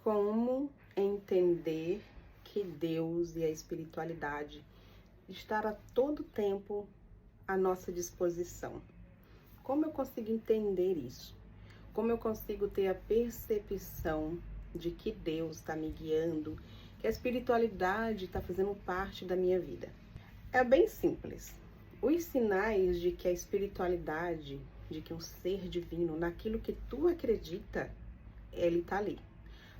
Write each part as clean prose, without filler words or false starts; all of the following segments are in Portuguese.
Como entender que Deus e a espiritualidade estão a todo tempo à nossa disposição? Como eu consigo entender isso? Como eu consigo ter a percepção de que Deus está me guiando, que a espiritualidade está fazendo parte da minha vida? É bem simples. Os sinais de que a espiritualidade, de que um ser divino, naquilo que tu acredita, ele está ali.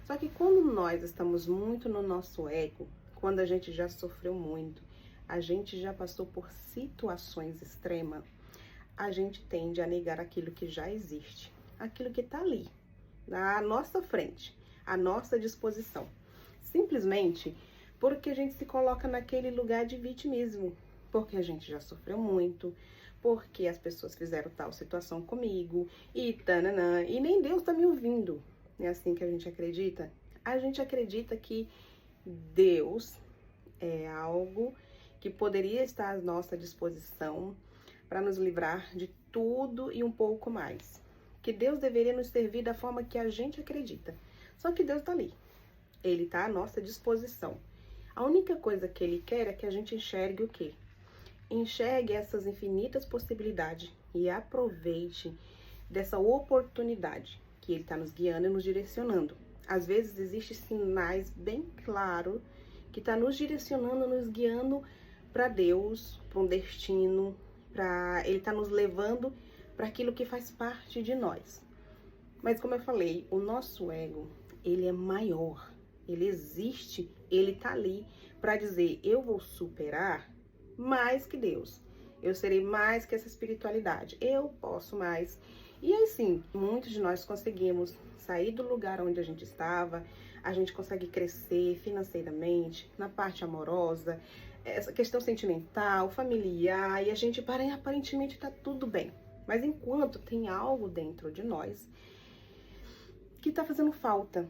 Só que quando nós estamos muito no nosso ego, quando a gente já sofreu muito, a gente já passou por situações extremas, a gente tende a negar aquilo que já existe, aquilo que está ali, na nossa frente, à nossa disposição. Simplesmente porque a gente se coloca naquele lugar de vitimismo, porque a gente já sofreu muito, porque as pessoas fizeram tal situação comigo, e tananã, e nem Deus está me ouvindo. É assim que a gente acredita? A gente acredita que Deus é algo que poderia estar à nossa disposição para nos livrar de tudo e um pouco mais. Que Deus deveria nos servir da forma que a gente acredita. Só que Deus está ali. Ele está à nossa disposição. A única coisa que Ele quer é que a gente enxergue o quê? Enxergue essas infinitas possibilidades e aproveite dessa oportunidade que Ele está nos guiando e nos direcionando. Às vezes existem sinais bem claros que está nos direcionando, nos guiando para Deus, para um destino, Ele está nos levando para aquilo que faz parte de nós. Mas como eu falei, o nosso ego, ele é maior, ele existe, ele está ali para dizer, eu vou superar mais que Deus, eu serei mais que essa espiritualidade, eu posso mais. E assim, muitos de nós conseguimos sair do lugar onde a gente estava, a gente consegue crescer financeiramente, na parte amorosa, essa questão sentimental, familiar, e a gente aparentemente está tudo bem. Mas enquanto tem algo dentro de nós que está fazendo falta,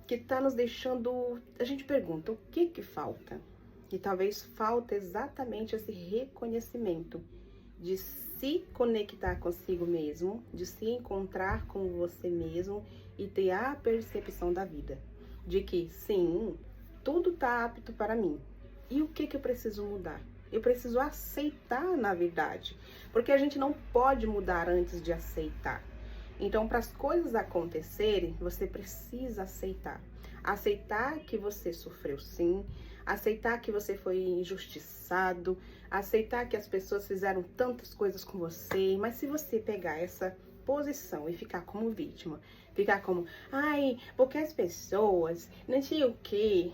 que está nos deixando... A gente pergunta, o que falta? E talvez falta exatamente esse reconhecimento de se conectar consigo mesmo, de se encontrar com você mesmo e ter a percepção da vida. De que, sim, tudo está apto para mim. E o que eu preciso mudar? Eu preciso aceitar, na verdade. Porque a gente não pode mudar antes de aceitar. Então, para as coisas acontecerem, você precisa aceitar. Aceitar que você sofreu sim, aceitar que você foi injustiçado, aceitar que as pessoas fizeram tantas coisas com você, mas se você pegar essa posição e ficar como vítima, ficar como, ai, porque as pessoas, não sei o quê,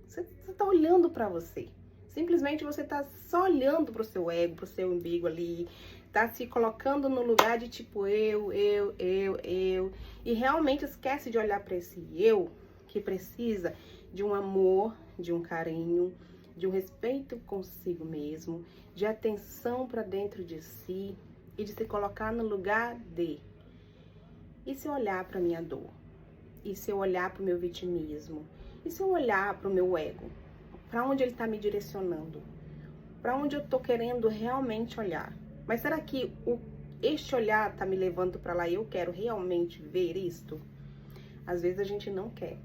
você tá olhando para você. Simplesmente você tá só olhando pro seu ego, pro seu umbigo ali, tá se colocando no lugar de tipo eu, e realmente esquece de olhar para esse eu que precisa de um amor, de um carinho, de um respeito consigo mesmo, de atenção para dentro de si e de se colocar no lugar de. E se eu olhar para minha dor? E se eu olhar para o meu vitimismo? E se eu olhar para o meu ego? Para onde ele está me direcionando? Para onde eu estou querendo realmente olhar? Mas será que este olhar está me levando para lá e eu quero realmente ver isto? Às vezes a gente não quer.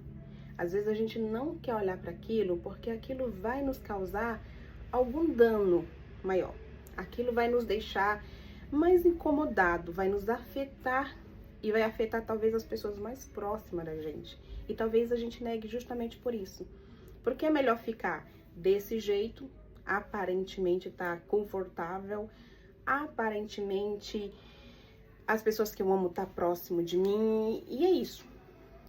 Às vezes a gente não quer olhar para aquilo porque aquilo vai nos causar algum dano maior. Aquilo vai nos deixar mais incomodado, vai nos afetar e vai afetar talvez as pessoas mais próximas da gente. E talvez a gente negue justamente por isso. Porque é melhor ficar desse jeito, aparentemente tá confortável, aparentemente as pessoas que eu amo tá próximo de mim, e é isso.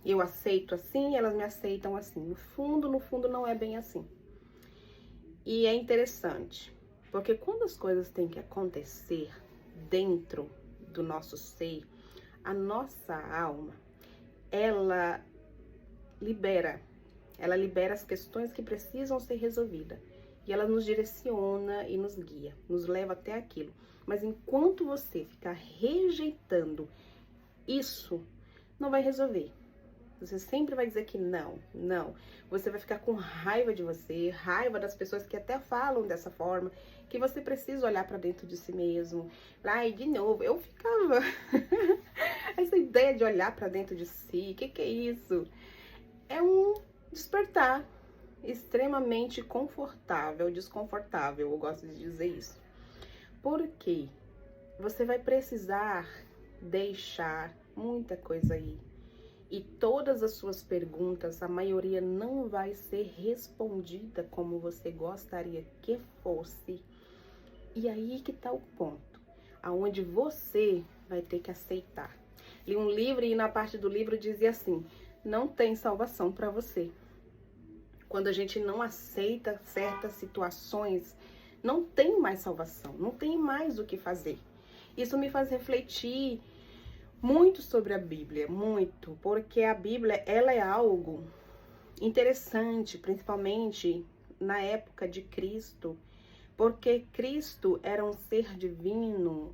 Eu aceito assim, elas me aceitam assim. No fundo, não é bem assim. E é interessante, porque quando as coisas têm que acontecer dentro do nosso ser, a nossa alma, ela libera as questões que precisam ser resolvidas. E ela nos direciona e nos guia, nos leva até aquilo. Mas enquanto você ficar rejeitando isso, não vai resolver. Você sempre vai dizer que não. Você vai ficar com raiva de você, raiva das pessoas que até falam dessa forma, que você precisa olhar para dentro de si mesmo. Ai, de novo, eu ficava... Essa ideia de olhar para dentro de si, que é isso? é um despertar extremamente confortável, desconfortável, eu gosto de dizer isso. Porque você vai precisar deixar muita coisa aí. E todas as suas perguntas, a maioria não vai ser respondida como você gostaria que fosse. E aí que tá o ponto, aonde você vai ter que aceitar. Li um livro e na parte do livro dizia assim: não tem salvação para você. Quando a gente não aceita certas situações, não tem mais salvação, não tem mais o que fazer. Isso me faz refletir muito sobre a Bíblia, muito, porque a Bíblia, ela é algo interessante, principalmente na época de Cristo, porque Cristo era um ser divino,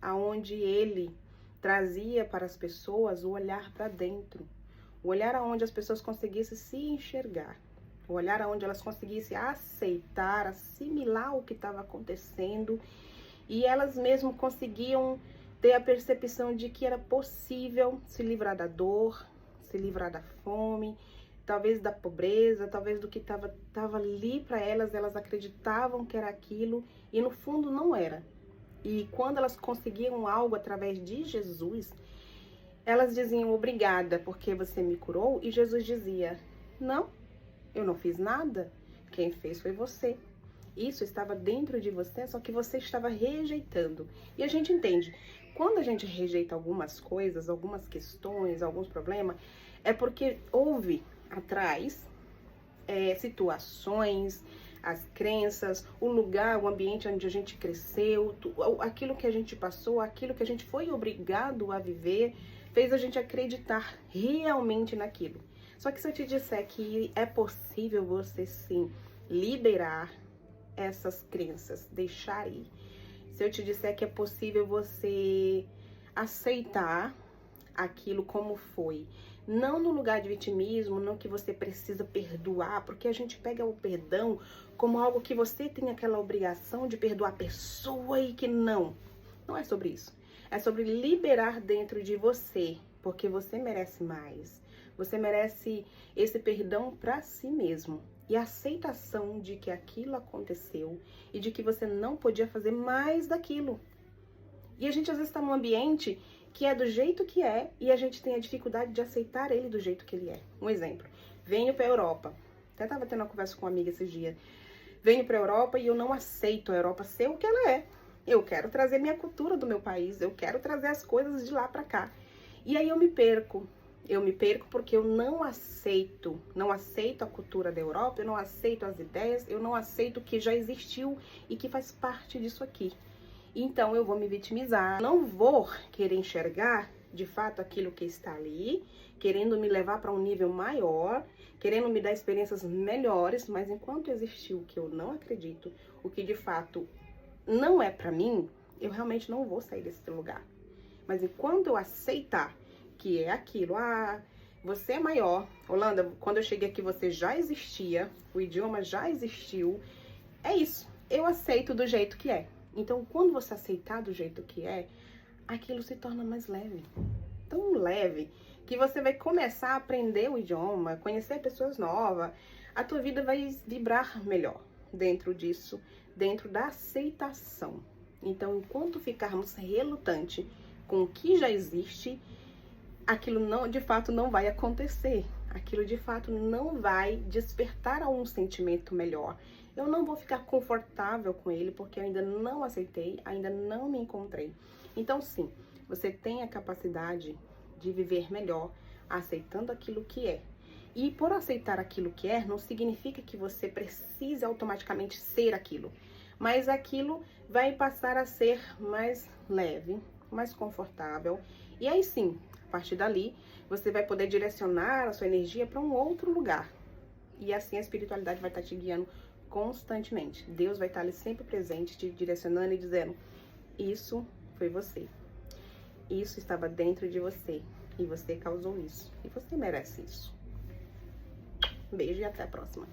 aonde ele trazia para as pessoas o olhar para dentro, o olhar aonde as pessoas conseguissem se enxergar, o olhar aonde elas conseguissem aceitar, assimilar o que estava acontecendo, e elas mesmo conseguiam ter a percepção de que era possível se livrar da dor, se livrar da fome, talvez da pobreza, talvez do que estava ali para elas, elas acreditavam que era aquilo e no fundo não era. E quando elas conseguiam algo através de Jesus, elas diziam obrigada porque você me curou, e Jesus dizia: não, eu não fiz nada, quem fez foi você. Isso estava dentro de você, só que você estava rejeitando. E a gente entende, quando a gente rejeita algumas coisas, algumas questões, alguns problemas, é porque houve atrás situações, as crenças, o lugar, o ambiente onde a gente cresceu, aquilo que a gente passou, aquilo que a gente foi obrigado a viver, fez a gente acreditar realmente naquilo. Só que se eu te disser que é possível você sim liberar essas crenças, deixar ir. Se eu te disser que é possível você aceitar aquilo como foi, não no lugar de vitimismo, não que você precisa perdoar, porque a gente pega o perdão como algo que você tem aquela obrigação de perdoar a pessoa e que não é sobre isso. É sobre liberar dentro de você, porque você merece mais. Você merece esse perdão para si mesmo. E a aceitação de que aquilo aconteceu e de que você não podia fazer mais daquilo. E a gente às vezes está num ambiente que é do jeito que é e a gente tem a dificuldade de aceitar ele do jeito que ele é. Um exemplo, venho para a Europa. Até estava tendo uma conversa com uma amiga esses dias. Venho para a Europa e eu não aceito a Europa ser o que ela é. Eu quero trazer minha cultura do meu país, eu quero trazer as coisas de lá para cá. E aí eu me perco. Eu me perco porque eu não aceito a cultura da Europa, eu não aceito as ideias, eu não aceito o que já existiu e que faz parte disso aqui. Então eu vou me vitimizar, não vou querer enxergar de fato aquilo que está ali, querendo me levar para um nível maior, querendo me dar experiências melhores, mas enquanto existir o que eu não acredito, o que de fato não é para mim, eu realmente não vou sair desse lugar. Mas enquanto eu aceitar que é aquilo, você é maior, Holanda, quando eu cheguei aqui você já existia, o idioma já existiu, é isso, eu aceito do jeito que é. Então, quando você aceitar do jeito que é, aquilo se torna mais leve. Tão leve que você vai começar a aprender o idioma, conhecer pessoas novas, a tua vida vai vibrar melhor dentro disso, dentro da aceitação. Então, enquanto ficarmos relutantes com o que já existe, aquilo não, de fato não vai acontecer. Aquilo de fato não vai despertar algum sentimento melhor. Eu não vou ficar confortável com ele porque eu ainda não aceitei, ainda não me encontrei. Então sim, você tem a capacidade de viver melhor aceitando aquilo que é. E por aceitar aquilo que é, não significa que você precise automaticamente ser aquilo. Mas aquilo vai passar a ser mais leve, mais confortável. E aí sim, a partir dali, você vai poder direcionar a sua energia para um outro lugar. E assim a espiritualidade vai estar te guiando constantemente. Deus vai estar ali sempre presente, te direcionando e dizendo: isso foi você. Isso estava dentro de você. E você causou isso. E você merece isso. Beijo e até a próxima.